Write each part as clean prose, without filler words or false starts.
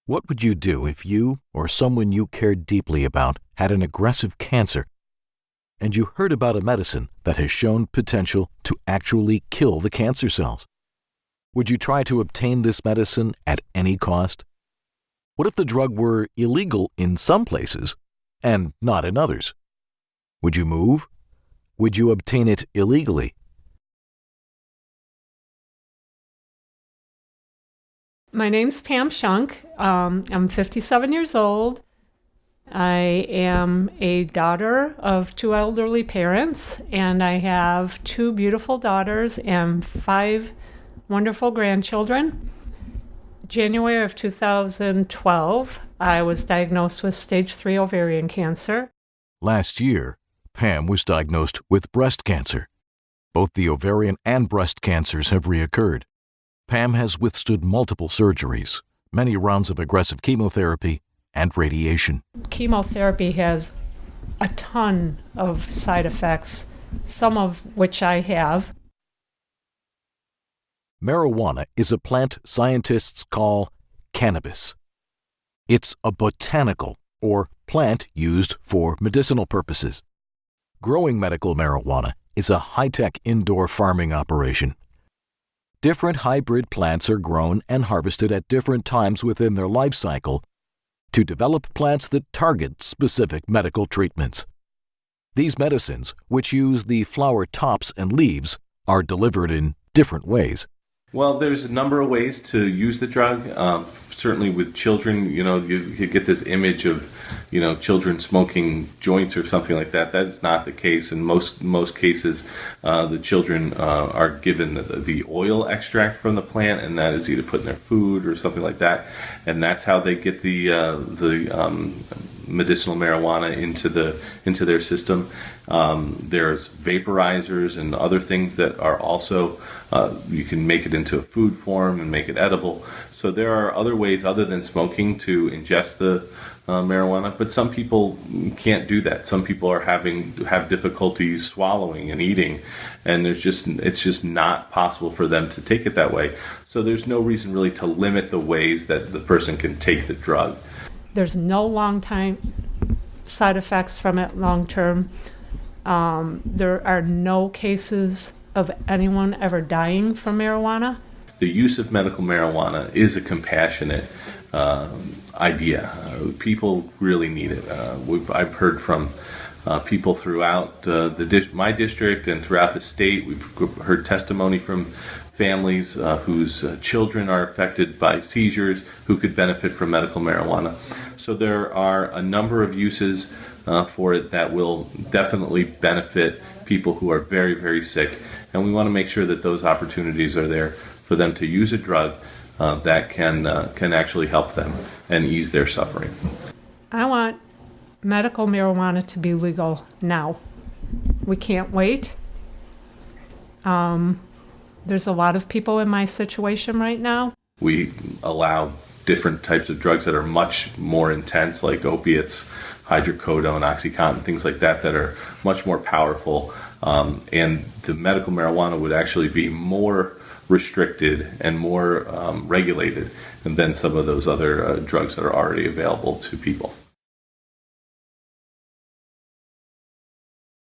What would you do if you or someone you cared deeply about had an aggressive cancer and you heard about a medicine that has shown potential to actually kill the cancer cells? Would you try to obtain this medicine at any cost? What if the drug were illegal in some places and not in others? Would you move? Would you obtain it illegally? My name's Pam Schunk. I'm 57 years old. I am a daughter of two elderly parents, and I have two beautiful daughters and 5 wonderful grandchildren. January of 2012, I was diagnosed with stage 3 ovarian cancer. Last year, Pam was diagnosed with breast cancer. Both the ovarian and breast cancers have reoccurred. Pam has withstood multiple surgeries, many rounds of aggressive chemotherapy, and radiation. Chemotherapy has a ton of side effects, some of which I have. Marijuana is a plant scientists call cannabis. It's a botanical or plant used for medicinal purposes. Growing medical marijuana is a high-tech indoor farming operation. Different hybrid plants are grown and harvested at different times within their life cycle to develop plants that target specific medical treatments. These medicines, which use the flower tops and leaves, are delivered in different ways. Well, there's a number of ways to use the drug. Certainly with children, you get this image of, children smoking joints or something like that. That's not the case. In most cases, the children are given the oil extract from the plant, and that is either put in their food or something like that. And that's how they get the medicinal marijuana into their system. There's vaporizers and other things that are also, you can make it into a food form and make it edible. So there are other ways other than smoking to ingest the marijuana, but some people can't do that. Some people have difficulties swallowing and eating, and it's just not possible for them to take it that way. So there's no reason really to limit the ways that the person can take the drug. There's no long-time side effects from it long-term. There are no cases of anyone ever dying from marijuana. The use of medical marijuana is a compassionate idea. People really need it. I've heard from people throughout my district and throughout the state. We've heard testimony from families whose children are affected by seizures who could benefit from medical marijuana. So there are a number of uses for it that will definitely benefit people who are very, very sick. And we want to make sure that those opportunities are there for them to use a drug that can actually help them and ease their suffering. I want medical marijuana to be legal now. We can't wait. There's a lot of people in my situation right now. We allow different types of drugs that are much more intense, like opiates, hydrocodone, OxyContin, things like that are much more powerful. And the medical marijuana would actually be more restricted and more regulated than some of those other drugs that are already available to people.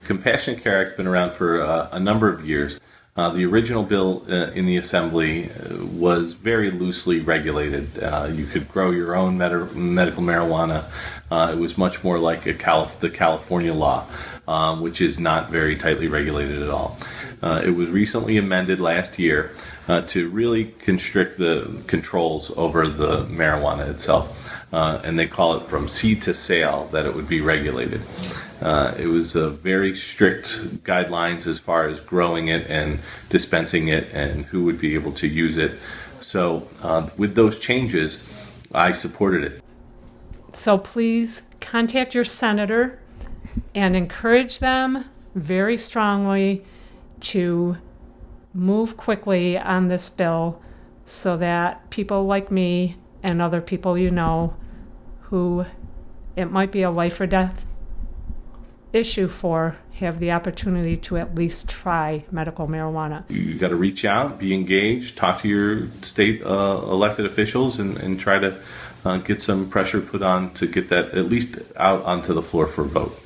Compassionate Care Act's been around for a number of years. The original bill in the Assembly was very loosely regulated. You could grow your own medical marijuana. It was much more like the California law, which is not very tightly regulated at all. It was recently amended last year to really constrict the controls over the marijuana itself. And they call it from seed to sale that it would be regulated. It was very strict guidelines as far as growing it and dispensing it and who would be able to use it. So with those changes, I supported it. So please contact your senator and encourage them very strongly to move quickly on this bill so that people like me and other people who it might be a life or death issue for have the opportunity to at least try medical marijuana. You got to reach out, be engaged, talk to your state elected officials, and try to get some pressure put on to get that at least out onto the floor for a vote.